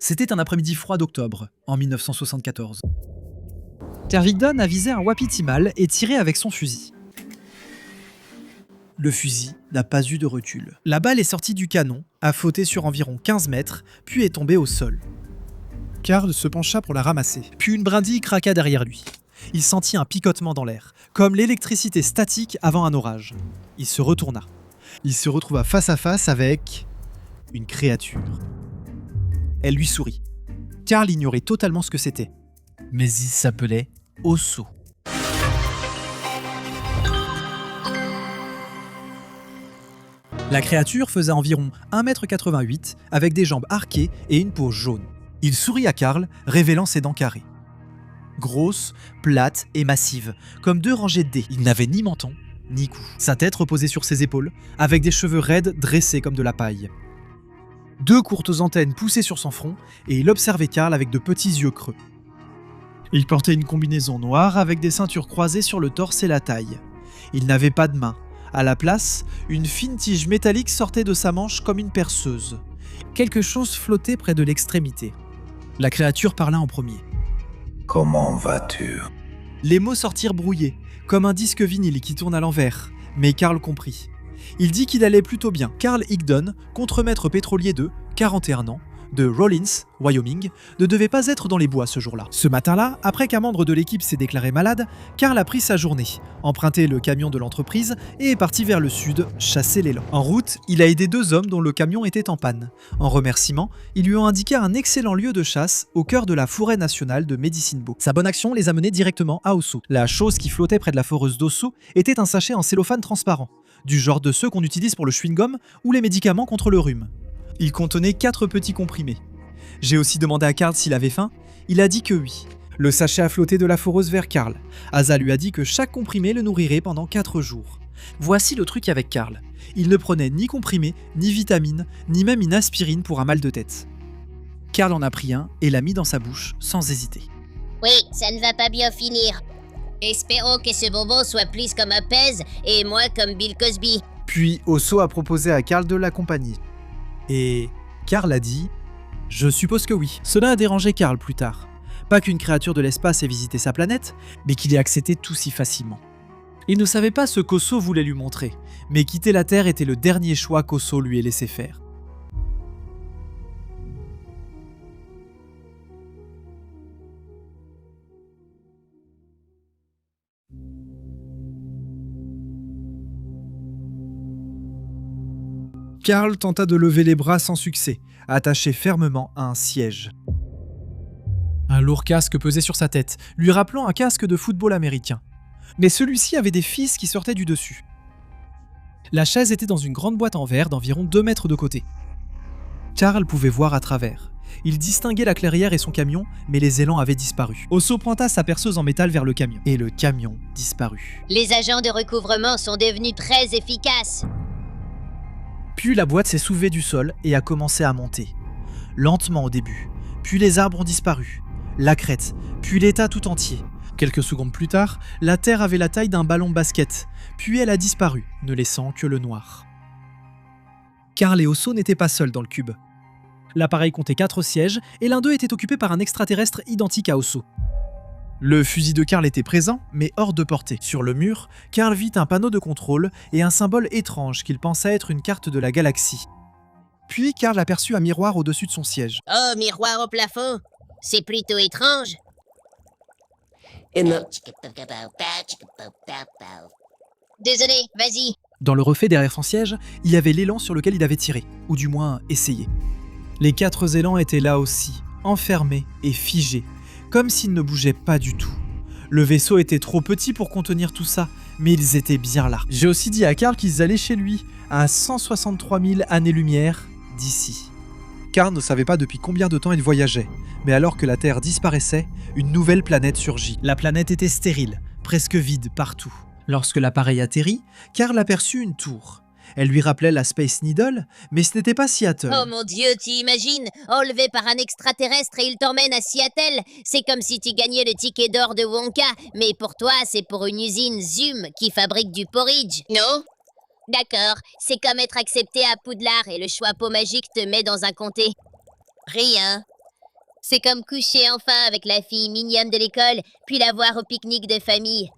C'était un après-midi froid d'octobre, en 1974. Tervigdon a visé un wapiti mâle et tiré avec son fusil. Le fusil n'a pas eu de recul. La balle est sortie du canon, a flotté sur environ 15 mètres, puis est tombée au sol. Karl se pencha pour la ramasser, puis une brindille craqua derrière lui. Il sentit un picotement dans l'air, comme l'électricité statique avant un orage. Il se retourna. Il se retrouva face à face avec une créature. Elle lui sourit. Karl ignorait totalement ce que c'était. Mais il s'appelait Osso. La créature faisait environ 1,88 m avec des jambes arquées et une peau jaune. Il sourit à Karl, révélant ses dents carrées. Grosses, plates et massives, comme 2 rangées de dés. Il n'avait ni menton, ni cou. Sa tête reposait sur ses épaules, avec des cheveux raides dressés comme de la paille. 2 courtes antennes poussaient sur son front, et il observait Karl avec de petits yeux creux. Il portait une combinaison noire avec des ceintures croisées sur le torse et la taille. Il n'avait pas de main. À la place, une fine tige métallique sortait de sa manche comme une perceuse. Quelque chose flottait près de l'extrémité. La créature parla en premier. « Comment vas-tu » Les mots sortirent brouillés, comme un disque vinyle qui tourne à l'envers, mais Karl comprit. Il dit qu'il allait plutôt bien. Karl Higdon, contremaître pétrolier de 41 ans, de Rawlins, Wyoming, ne devait pas être dans les bois ce jour-là. Ce matin-là, après qu'un membre de l'équipe s'est déclaré malade, Karl a pris sa journée, emprunté le camion de l'entreprise et est parti vers le sud, chasser l'élan. En route, il a aidé 2 hommes dont le camion était en panne. En remerciement, ils lui ont indiqué un excellent lieu de chasse au cœur de la forêt nationale de Medicine Bow. Sa bonne action les a menés directement à Osso. La chose qui flottait près de la foreuse d'Osso était un sachet en cellophane transparent, du genre de ceux qu'on utilise pour le chewing-gum ou les médicaments contre le rhume. Il contenait 4 petits comprimés. J'ai aussi demandé à Karl s'il avait faim. Il a dit que oui. Le sachet a flotté de la foreuse vers Karl. Asa lui a dit que chaque comprimé le nourrirait pendant 4 jours. Voici le truc avec Karl. Il ne prenait ni comprimé, ni vitamine, ni même une aspirine pour un mal de tête. Karl en a pris un et l'a mis dans sa bouche sans hésiter. Oui, ça ne va pas bien finir. Espérons que ce bonbon soit plus comme un pèse et moins comme Bill Cosby. Puis Osso a proposé à Karl de l'accompagner. Et Karl a dit « Je suppose que oui ». Cela a dérangé Karl plus tard. Pas qu'une créature de l'espace ait visité sa planète, mais qu'il ait accepté tout si facilement. Il ne savait pas ce qu'Osso voulait lui montrer, mais quitter la Terre était le dernier choix qu'Osso lui ait laissé faire. Karl tenta de lever les bras sans succès, attaché fermement à un siège. Un lourd casque pesait sur sa tête, lui rappelant un casque de football américain. Mais celui-ci avait des fils qui sortaient du dessus. La chaise était dans une grande boîte en verre d'environ 2 mètres de côté. Karl pouvait voir à travers. Il distinguait la clairière et son camion, mais les élans avaient disparu. Osso pointa sa perceuse en métal vers le camion. Et le camion disparut. Les agents de recouvrement sont devenus très efficaces. Puis la boîte s'est soulevée du sol et a commencé à monter. Lentement au début. Puis les arbres ont disparu. La crête, puis l'état tout entier. Quelques secondes plus tard, la terre avait la taille d'un ballon de basket. Puis elle a disparu, ne laissant que le noir. Karl et Osso n'étaient pas seuls dans le cube. L'appareil comptait 4 sièges et l'un d'eux était occupé par un extraterrestre identique à Osso. Le fusil de Karl était présent, mais hors de portée. Sur le mur, Karl vit un panneau de contrôle et un symbole étrange qu'il pensait être une carte de la galaxie. Puis Karl aperçut un miroir au-dessus de son siège. Oh, miroir au plafond. C'est plutôt étrange. Désolé, vas-y. Dans le reflet derrière son siège, il y avait l'élan sur lequel il avait tiré, ou du moins essayé. Les 4 élans étaient là aussi, enfermés et figés, comme s'ils ne bougeaient pas du tout. Le vaisseau était trop petit pour contenir tout ça, mais ils étaient bien là. J'ai aussi dit à Karl qu'ils allaient chez lui, à 163 000 années-lumière d'ici. Karl ne savait pas depuis combien de temps il voyageait, mais alors que la Terre disparaissait, une nouvelle planète surgit. La planète était stérile, presque vide partout. Lorsque l'appareil atterrit, Karl aperçut une tour. Elle lui rappelait la Space Needle, mais ce n'était pas Seattle. Oh mon Dieu, tu imagines, enlevé par un extraterrestre et il t'emmène à Seattle. C'est comme si tu gagnais le ticket d'or de Wonka, mais pour toi, c'est pour une usine Zoom qui fabrique du porridge. Non? D'accord, c'est comme être accepté à Poudlard et le choix pot magique te met dans un comté. Rien. C'est comme coucher enfin avec la fille mignonne de l'école, puis la voir au pique-nique de famille.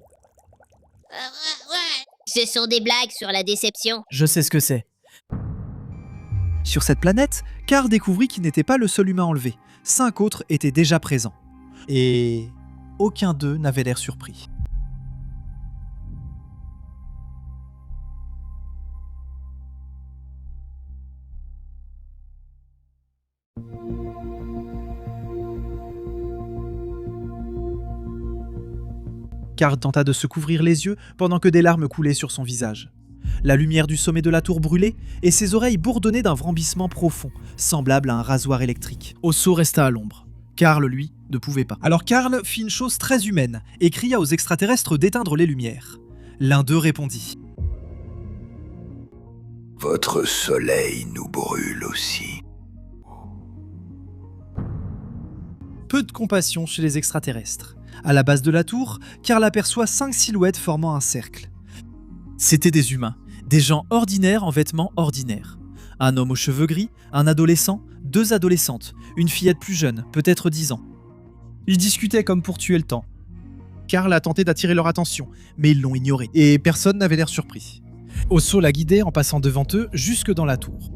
Ce sont des blagues sur la déception. Je sais ce que c'est. Sur cette planète, Carl découvrit qu'il n'était pas le seul humain enlevé. 5 autres étaient déjà présents. Et aucun d'eux n'avait l'air surpris. Carl tenta de se couvrir les yeux pendant que des larmes coulaient sur son visage. La lumière du sommet de la tour brûlait et ses oreilles bourdonnaient d'un vrambissement profond, semblable à un rasoir électrique. Osso resta à l'ombre. Carl, lui, ne pouvait pas. Alors Carl fit une chose très humaine et cria aux extraterrestres d'éteindre les lumières. L'un d'eux répondit. Votre soleil nous brûle aussi. Peu de compassion chez les extraterrestres. À la base de la tour, Carl aperçoit 5 silhouettes formant un cercle. C'étaient des humains, des gens ordinaires en vêtements ordinaires. Un homme aux cheveux gris, un adolescent, 2 adolescentes, une fillette plus jeune, peut-être 10 ans. Ils discutaient comme pour tuer le temps. Carl a tenté d'attirer leur attention, mais ils l'ont ignoré, et personne n'avait l'air surpris. Osso l'a guidé en passant devant eux jusque dans la tour.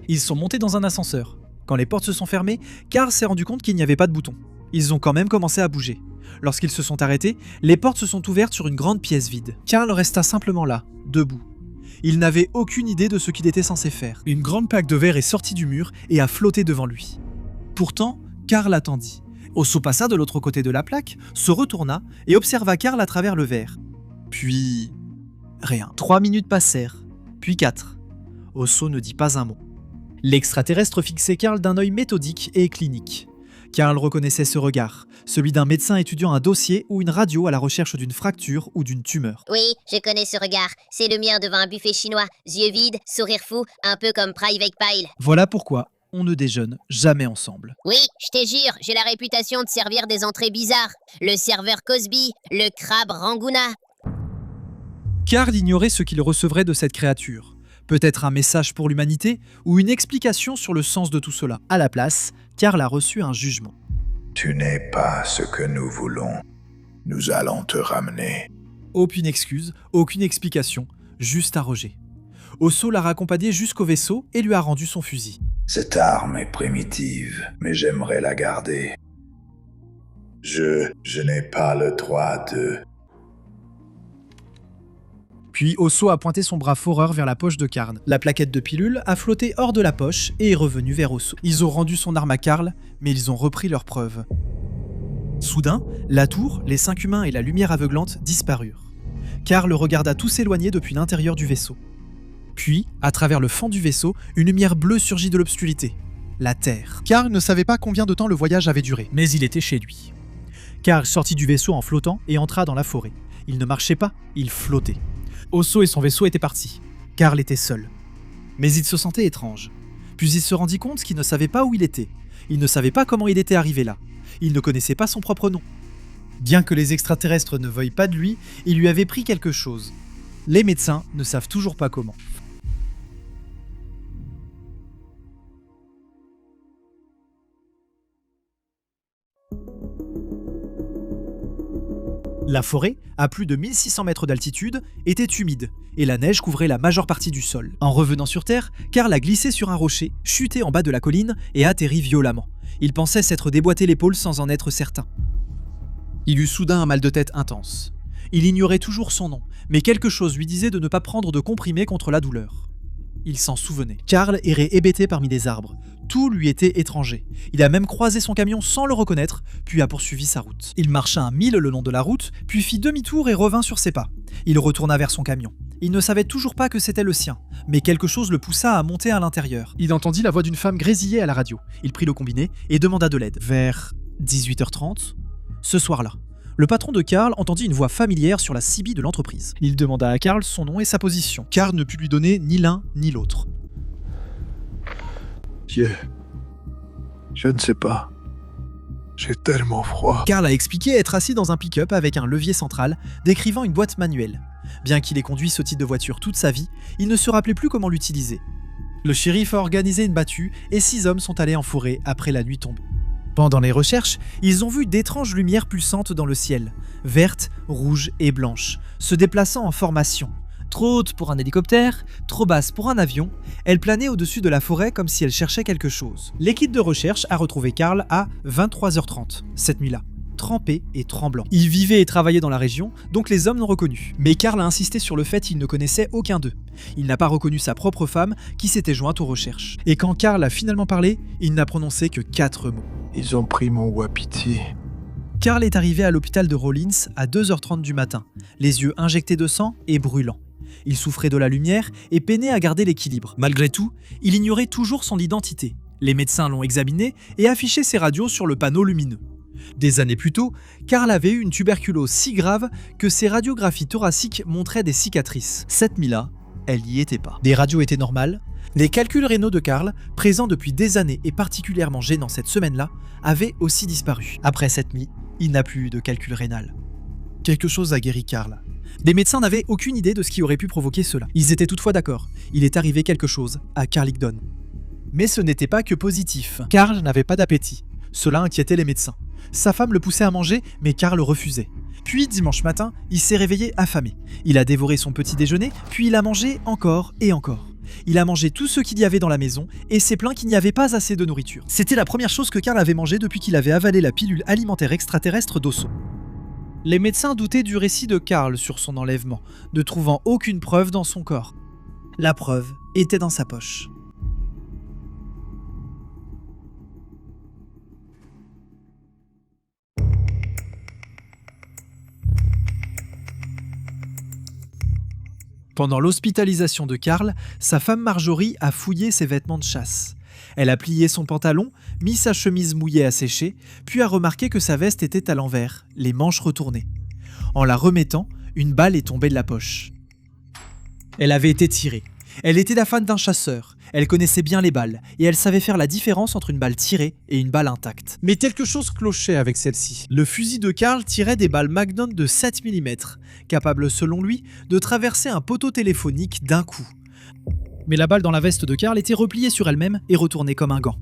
Ils sont montés dans un ascenseur. Quand les portes se sont fermées, Carl s'est rendu compte qu'il n'y avait pas de bouton. Ils ont quand même commencé à bouger. Lorsqu'ils se sont arrêtés, les portes se sont ouvertes sur une grande pièce vide. Carl resta simplement là, debout. Il n'avait aucune idée de ce qu'il était censé faire. Une grande plaque de verre est sortie du mur et a flotté devant lui. Pourtant, Carl attendit. Osso passa de l'autre côté de la plaque, se retourna et observa Carl à travers le verre. Puis... rien. 3 minutes passèrent, puis 4. Osso ne dit pas un mot. L'extraterrestre fixait Carl d'un œil méthodique et clinique. Carl reconnaissait ce regard, celui d'un médecin étudiant un dossier ou une radio à la recherche d'une fracture ou d'une tumeur. Oui, je connais ce regard. C'est le mien devant un buffet chinois. Yeux vides, sourire fou, un peu comme Private Pile. Voilà pourquoi on ne déjeune jamais ensemble. Oui, je te jure, j'ai la réputation de servir des entrées bizarres. Le serveur Cosby, le crabe Ranguna. Carl ignorait ce qu'il recevrait de cette créature. Peut-être un message pour l'humanité ou une explication sur le sens de tout cela. À la place, Carl a reçu un jugement. Tu n'es pas ce que nous voulons. Nous allons te ramener. Aucune excuse, aucune explication, juste un rejet. Osso l'a raccompagné jusqu'au vaisseau et lui a rendu son fusil. Cette arme est primitive, mais j'aimerais la garder. Je n'ai pas le droit de... Puis Osso a pointé son bras foreur vers la poche de Carl. La plaquette de pilule a flotté hors de la poche et est revenue vers Osso. Ils ont rendu son arme à Carl, mais ils ont repris leur preuve. Soudain, la tour, les 5 humains et la lumière aveuglante disparurent. Carl regarda tout s'éloigner depuis l'intérieur du vaisseau. Puis, à travers le fond du vaisseau, une lumière bleue surgit de l'obscurité. La Terre. Carl ne savait pas combien de temps le voyage avait duré, mais il était chez lui. Carl sortit du vaisseau en flottant et entra dans la forêt. Il ne marchait pas, il flottait. Osso et son vaisseau étaient partis. Carl était seul. Mais il se sentait étrange. Puis il se rendit compte qu'il ne savait pas où il était. Il ne savait pas comment il était arrivé là. Il ne connaissait pas son propre nom. Bien que les extraterrestres ne veuillent pas de lui, il lui avait pris quelque chose. Les médecins ne savent toujours pas comment. La forêt, à plus de 1600 mètres d'altitude, était humide et la neige couvrait la majeure partie du sol. En revenant sur Terre, Carl a glissé sur un rocher, chuté en bas de la colline et atterri violemment. Il pensait s'être déboîté l'épaule sans en être certain. Il eut soudain un mal de tête intense. Il ignorait toujours son nom, mais quelque chose lui disait de ne pas prendre de comprimés contre la douleur. Il s'en souvenait. Carl errait hébété parmi les arbres. Tout lui était étranger. Il a même croisé son camion sans le reconnaître, puis a poursuivi sa route. Il marcha 1 mile le long de la route, puis fit demi-tour et revint sur ses pas. Il retourna vers son camion. Il ne savait toujours pas que c'était le sien, mais quelque chose le poussa à monter à l'intérieur. Il entendit la voix d'une femme grésiller à la radio. Il prit le combiné et demanda de l'aide. Vers 18h30, ce soir-là, le patron de Carl entendit une voix familière sur la CB de l'entreprise. Il demanda à Carl son nom et sa position. Carl ne put lui donner ni l'un ni l'autre. Je ne sais pas. J'ai tellement froid. Carl a expliqué être assis dans un pick-up avec un levier central, décrivant une boîte manuelle. Bien qu'il ait conduit ce type de voiture toute sa vie, il ne se rappelait plus comment l'utiliser. Le shérif a organisé une battue et 6 hommes sont allés en forêt après la nuit tombée. Pendant les recherches, ils ont vu d'étranges lumières pulsantes dans le ciel, vertes, rouges et blanches, se déplaçant en formation. Trop haute pour un hélicoptère, trop basse pour un avion, elles planaient au-dessus de la forêt comme si elles cherchaient quelque chose. L'équipe de recherche a retrouvé Carl à 23h30, cette nuit-là, trempé et tremblant. Il vivait et travaillait dans la région, donc les hommes l'ont reconnu. Mais Carl a insisté sur le fait qu'il ne connaissait aucun d'eux. Il n'a pas reconnu sa propre femme qui s'était jointe aux recherches. Et quand Carl a finalement parlé, il n'a prononcé que 4 mots. Ils ont pris mon wapiti. Carl est arrivé à l'hôpital de Rollins à 2h30 du matin, les yeux injectés de sang et brûlants. Il souffrait de la lumière et peinait à garder l'équilibre. Malgré tout, il ignorait toujours son identité. Les médecins l'ont examiné et affiché ses radios sur le panneau lumineux. Des années plus tôt, Carl avait eu une tuberculose si grave que ses radiographies thoraciques montraient des cicatrices. Cette nuit-là, elle n'y était pas. Des radios étaient normales. Les calculs rénaux de Carl, présents depuis des années et particulièrement gênants cette semaine-là, avaient aussi disparu. Après cette nuit, il n'a plus eu de calcul rénal. Quelque chose a guéri Carl. Les médecins n'avaient aucune idée de ce qui aurait pu provoquer cela. Ils étaient toutefois d'accord. Il est arrivé quelque chose à Carl Higdon. Mais ce n'était pas que positif. Carl n'avait pas d'appétit. Cela inquiétait les médecins. Sa femme le poussait à manger, mais Carl refusait. Puis, dimanche matin, il s'est réveillé affamé. Il a dévoré son petit déjeuner, puis il a mangé encore et encore. Il a mangé tout ce qu'il y avait dans la maison et s'est plaint qu'il n'y avait pas assez de nourriture. C'était la première chose que Carl avait mangé depuis qu'il avait avalé la pilule alimentaire extraterrestre d'Osso. Les médecins doutaient du récit de Carl sur son enlèvement, ne trouvant aucune preuve dans son corps. La preuve était dans sa poche. Pendant l'hospitalisation de Carl, sa femme Marjorie a fouillé ses vêtements de chasse. Elle a plié son pantalon, mis sa chemise mouillée à sécher, puis a remarqué que sa veste était à l'envers, les manches retournées. En la remettant, une balle est tombée de la poche. Elle avait été tirée. Elle était la fan d'un chasseur. Elle connaissait bien les balles, et elle savait faire la différence entre une balle tirée et une balle intacte. Mais quelque chose clochait avec celle-ci. Le fusil de Carl tirait des balles Magnum de 7 mm, capables selon lui de traverser un poteau téléphonique d'un coup. Mais la balle dans la veste de Carl était repliée sur elle-même et retournée comme un gant.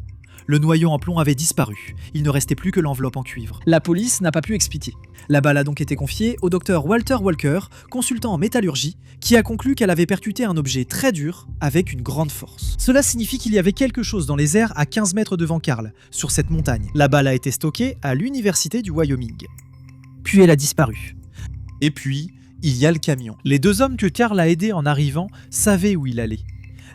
Le noyau en plomb avait disparu. Il ne restait plus que l'enveloppe en cuivre. La police n'a pas pu expliquer. La balle a donc été confiée au docteur Walter Walker, consultant en métallurgie, qui a conclu qu'elle avait percuté un objet très dur avec une grande force. Cela signifie qu'il y avait quelque chose dans les airs à 15 mètres devant Carl, sur cette montagne. La balle a été stockée à l'université du Wyoming. Puis elle a disparu. Et puis, il y a le camion. Les 2 hommes que Carl a aidés en arrivant savaient où il allait.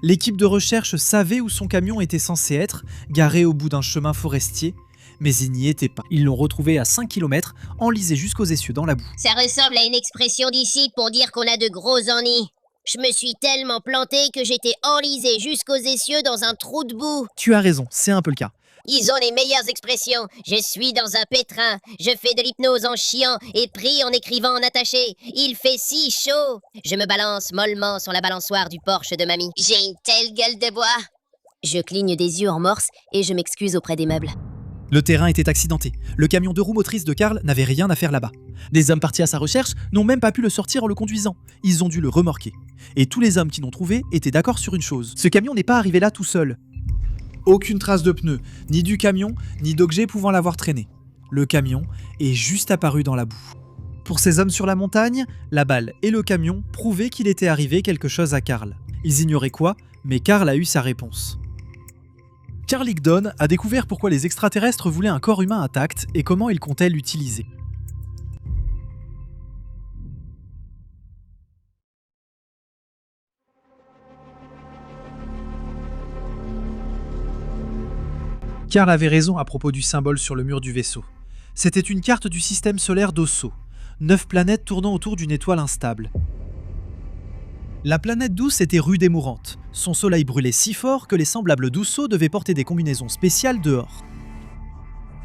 L'équipe de recherche savait où son camion était censé être, garé au bout d'un chemin forestier, mais il n'y était pas. Ils l'ont retrouvé à 5 km, enlisé jusqu'aux essieux dans la boue. Ça ressemble à une expression d'ici pour dire qu'on a de gros ennuis. Je me suis tellement planté que j'étais enlisé jusqu'aux essieux dans un trou de boue. Tu as raison, c'est un peu le cas. Ils ont les meilleures expressions. Je suis dans un pétrin. Je fais de l'hypnose en chiant et prie en écrivant en attaché. Il fait si chaud. Je me balance mollement sur la balançoire du Porsche de mamie. J'ai une telle gueule de bois. Je cligne des yeux en morse et je m'excuse auprès des meubles. Le terrain était accidenté. Le camion de roues motrices de Carl n'avait rien à faire là-bas. Des hommes partis à sa recherche n'ont même pas pu le sortir en le conduisant. Ils ont dû le remorquer. Et tous les hommes qui l'ont trouvé étaient d'accord sur une chose. Ce camion n'est pas arrivé là tout seul. Aucune trace de pneu, ni du camion, ni d'objet pouvant l'avoir traîné. Le camion est juste apparu dans la boue. Pour ces hommes sur la montagne, la balle et le camion prouvaient qu'il était arrivé quelque chose à Carl. Ils ignoraient quoi, mais Carl a eu sa réponse. Carl Higdon a découvert pourquoi les extraterrestres voulaient un corps humain intact et comment ils comptaient l'utiliser. Carl avait raison à propos du symbole sur le mur du vaisseau. C'était une carte du système solaire d'Osso, 9 planètes tournant autour d'une étoile instable. La planète douce était rude et mourante. Son soleil brûlait si fort que les semblables d'Osso devaient porter des combinaisons spéciales dehors.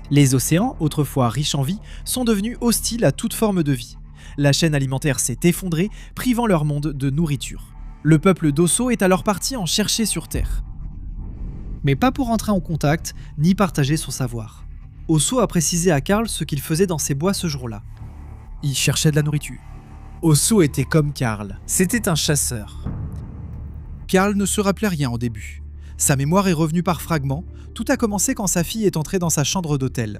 Les océans, autrefois riches en vie, sont devenus hostiles à toute forme de vie. La chaîne alimentaire s'est effondrée, privant leur monde de nourriture. Le peuple d'Osso est alors parti en chercher sur Terre. Mais pas pour entrer en contact, ni partager son savoir. Osso a précisé à Carl ce qu'il faisait dans ces bois ce jour-là. Il cherchait de la nourriture. Osso était comme Carl, c'était un chasseur. Carl ne se rappelait rien au début. Sa mémoire est revenue par fragments. Tout a commencé quand sa fille est entrée dans sa chambre d'hôtel.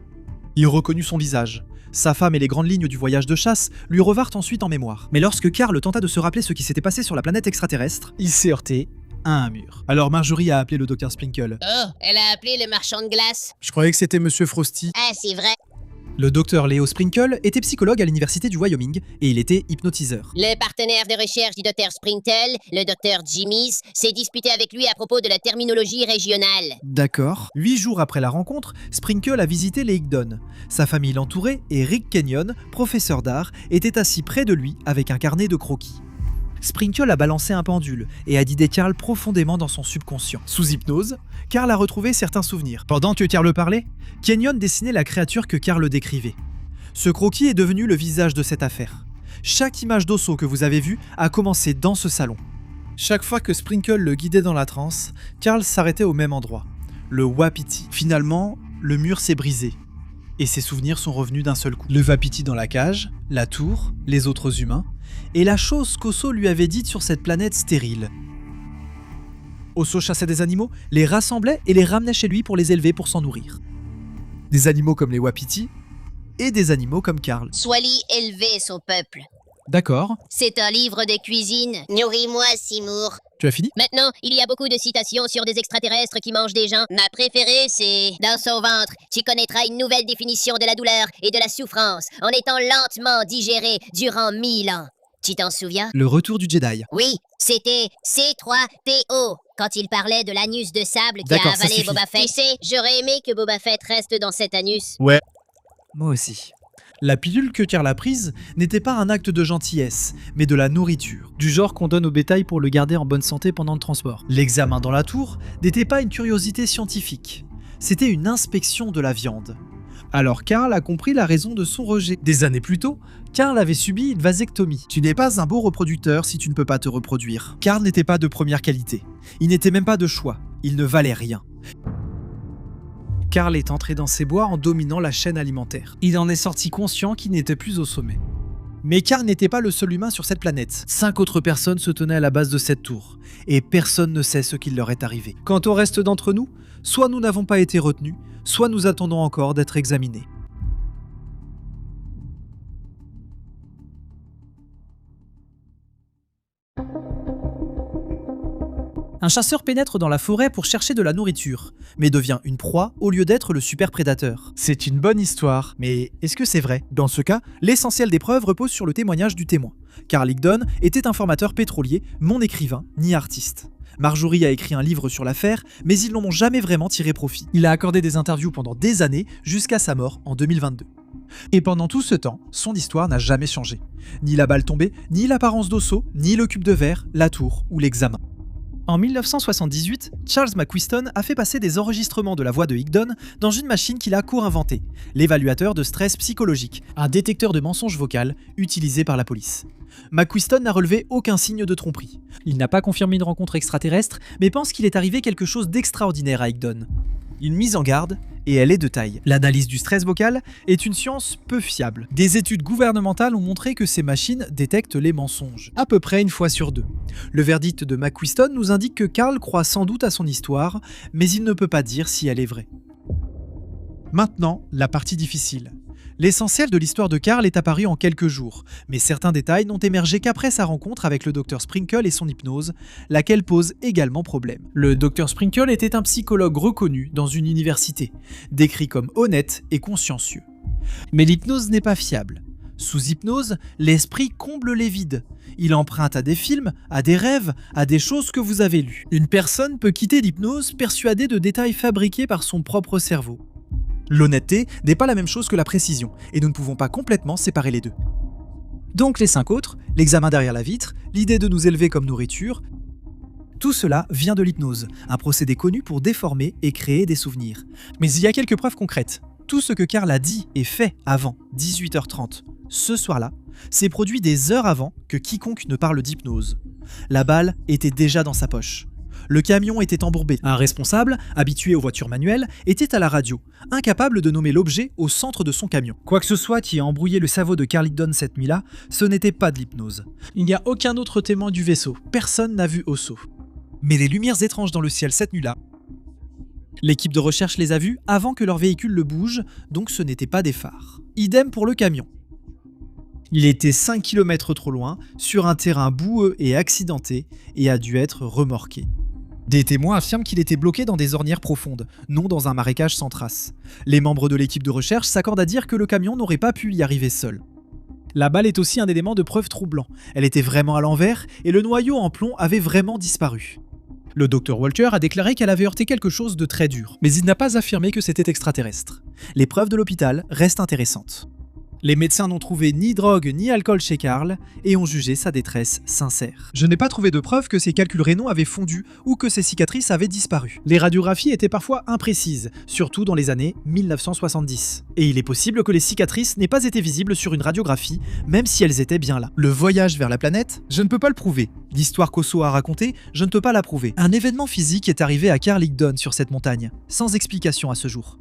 Il reconnut son visage. Sa femme et les grandes lignes du voyage de chasse lui revinrent ensuite en mémoire. Mais lorsque Carl tenta de se rappeler ce qui s'était passé sur la planète extraterrestre, il s'est heurté à un mur. Alors Marjorie a appelé le docteur Sprinkle. Oh, elle a appelé le marchand de glace. Je croyais que c'était Monsieur Frosty. Ah, c'est vrai. Le docteur Leo Sprinkle était psychologue à l'université du Wyoming et il était hypnotiseur. Le partenaire de recherche du docteur Sprinkle, le docteur Jimmys, s'est disputé avec lui à propos de la terminologie régionale. D'accord. 8 jours après la rencontre, Sprinkle a visité les Higdon. Sa famille l'entourait et Rick Kenyon, professeur d'art, était assis près de lui avec un carnet de croquis. Sprinkle a balancé un pendule et a guidé Carl profondément dans son subconscient. Sous hypnose, Carl a retrouvé certains souvenirs. Pendant que Carl parlait, Kenyon dessinait la créature que Carl décrivait. Ce croquis est devenu le visage de cette affaire. Chaque image d'Osso que vous avez vue a commencé dans ce salon. Chaque fois que Sprinkle le guidait dans la transe, Carl s'arrêtait au même endroit, le Wapiti. Finalement, le mur s'est brisé et ses souvenirs sont revenus d'un seul coup. Le Wapiti dans la cage, la tour, les autres humains, et la chose qu'Osso lui avait dite sur cette planète stérile. Osso chassait des animaux, les rassemblait et les ramenait chez lui pour les élever pour s'en nourrir. Des animaux comme les Wapiti et des animaux comme Carl. Swali élevait son peuple. D'accord, C'est un livre de cuisine. Nourris-moi, Seymour. tu as fini ? Maintenant, il y a beaucoup de citations sur des extraterrestres qui mangent des gens. Ma préférée, c'est « Dans son ventre, tu connaîtras une nouvelle définition de la douleur et de la souffrance en étant lentement digéré durant 1000 ans. » Tu t'en souviens? Le retour du Jedi. Oui, c'était C3PO, quand il parlait de l'anus de sable qui D'accord, a ça avalé suffit. Boba Fett. Tu sais, j'aurais aimé que Boba Fett reste dans cet anus. Ouais. Moi aussi. La pilule que Carl a prise n'était pas un acte de gentillesse, mais de la nourriture, du genre qu'on donne au bétail pour le garder en bonne santé pendant le transport. L'examen dans la tour n'était pas une curiosité scientifique, c'était une inspection de la viande. Alors Carl a compris la raison de son rejet. Des années plus tôt, Carl avait subi une vasectomie. Tu n'es pas un beau reproducteur si tu ne peux pas te reproduire. Carl n'était pas de première qualité. Il n'était même pas de choix. Il ne valait rien. Carl est entré dans ses bois en dominant la chaîne alimentaire. Il en est sorti conscient qu'il n'était plus au sommet. Mais Carl n'était pas le seul humain sur cette planète. 5 autres personnes se tenaient à la base de cette tour, et personne ne sait ce qui leur est arrivé. Quant au reste d'entre nous, soit nous n'avons pas été retenus, soit nous attendons encore d'être examinés. Un chasseur pénètre dans la forêt pour chercher de la nourriture, mais devient une proie au lieu d'être le super prédateur. C'est une bonne histoire, mais est-ce que c'est vrai? Dans ce cas, l'essentiel des preuves repose sur le témoignage du témoin. Carl Higdon était un formateur pétrolier, non écrivain ni artiste. Marjorie a écrit un livre sur l'affaire, mais ils n'en ont jamais vraiment tiré profit. Il a accordé des interviews pendant des années, jusqu'à sa mort en 2022. Et pendant tout ce temps, son histoire n'a jamais changé. Ni la balle tombée, ni l'apparence d'Osso, ni le cube de verre, la tour ou l'examen. En 1978, Charles McQuiston a fait passer des enregistrements de la voix de Higdon dans une machine qu'il a co-inventée, l'évaluateur de stress psychologique, un détecteur de mensonges vocal utilisé par la police. McQuiston n'a relevé aucun signe de tromperie. Il n'a pas confirmé une rencontre extraterrestre, mais pense qu'il est arrivé quelque chose d'extraordinaire à Higdon. Une mise en garde, et elle est de taille. L'analyse du stress vocal est une science peu fiable. Des études gouvernementales ont montré que ces machines détectent les mensonges, à peu près 1 fois sur 2. Le verdict de McQuiston nous indique que Carl croit sans doute à son histoire, mais il ne peut pas dire si elle est vraie. Maintenant, la partie difficile. L'essentiel de l'histoire de Carl est apparu en quelques jours, mais certains détails n'ont émergé qu'après sa rencontre avec le Dr Sprinkle et son hypnose, laquelle pose également problème. Le Dr Sprinkle était un psychologue reconnu dans une université, décrit comme honnête et consciencieux. Mais l'hypnose n'est pas fiable. Sous hypnose, l'esprit comble les vides. Il emprunte à des films, à des rêves, à des choses que vous avez lues. Une personne peut quitter l'hypnose persuadée de détails fabriqués par son propre cerveau. L'honnêteté n'est pas la même chose que la précision, et nous ne pouvons pas complètement séparer les deux. Donc les 5 autres, l'examen derrière la vitre, l'idée de nous élever comme nourriture, tout cela vient de l'hypnose, un procédé connu pour déformer et créer des souvenirs. Mais il y a quelques preuves concrètes. Tout ce que Carl a dit et fait avant 18h30, ce soir-là, s'est produit des heures avant que quiconque ne parle d'hypnose. La balle était déjà dans sa poche. Le camion était embourbé. Un responsable, habitué aux voitures manuelles, était à la radio, incapable de nommer l'objet au centre de son camion. Quoi que ce soit qui a embrouillé le cerveau de Carl Higdon cette nuit-là, ce n'était pas de l'hypnose. Il n'y a aucun autre témoin du vaisseau. Personne n'a vu Osso. Mais les lumières étranges dans le ciel cette nuit-là, l'équipe de recherche les a vues avant que leur véhicule le bouge, donc ce n'était pas des phares. Idem pour le camion. Il était 5 km trop loin, sur un terrain boueux et accidenté, et a dû être remorqué. Des témoins affirment qu'il était bloqué dans des ornières profondes, non dans un marécage sans trace. Les membres de l'équipe de recherche s'accordent à dire que le camion n'aurait pas pu y arriver seul. La balle est aussi un élément de preuve troublant. Elle était vraiment à l'envers et le noyau en plomb avait vraiment disparu. Le Dr Walker a déclaré qu'elle avait heurté quelque chose de très dur, mais il n'a pas affirmé que c'était extraterrestre. Les preuves de l'hôpital restent intéressantes. Les médecins n'ont trouvé ni drogue ni alcool chez Carl et ont jugé sa détresse sincère. Je n'ai pas trouvé de preuve que ses calculs rénaux avaient fondu ou que ses cicatrices avaient disparu. Les radiographies étaient parfois imprécises, surtout dans les années 1970. Et il est possible que les cicatrices n'aient pas été visibles sur une radiographie, même si elles étaient bien là. Le voyage vers la planète, je ne peux pas le prouver. L'histoire qu'Osso a racontée, je ne peux pas la prouver. Un événement physique est arrivé à Carl Higdon sur cette montagne, sans explication à ce jour.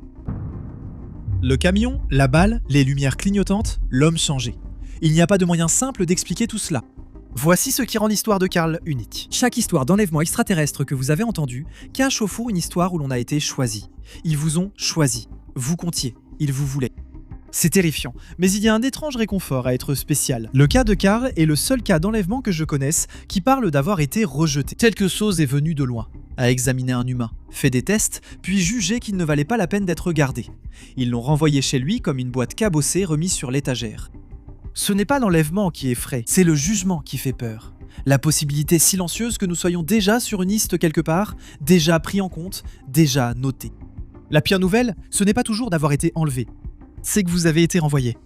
Le camion, la balle, les lumières clignotantes, l'homme changé. Il n'y a pas de moyen simple d'expliquer tout cela. Voici ce qui rend l'histoire de Carl unique. Chaque histoire d'enlèvement extraterrestre que vous avez entendue cache au fond une histoire où l'on a été choisi. Ils vous ont choisi. Vous comptiez. Ils vous voulaient. C'est terrifiant, mais il y a un étrange réconfort à être spécial. Le cas de Carl est le seul cas d'enlèvement que je connaisse qui parle d'avoir été rejeté. Quelque chose est venu de loin, a examiné un humain, fait des tests, puis jugé qu'il ne valait pas la peine d'être gardé. Ils l'ont renvoyé chez lui comme une boîte cabossée remise sur l'étagère. Ce n'est pas l'enlèvement qui effraie, c'est le jugement qui fait peur. La possibilité silencieuse que nous soyons déjà sur une liste quelque part, déjà pris en compte, déjà noté. La pire nouvelle, ce n'est pas toujours d'avoir été enlevé, c'est que vous avez été renvoyé.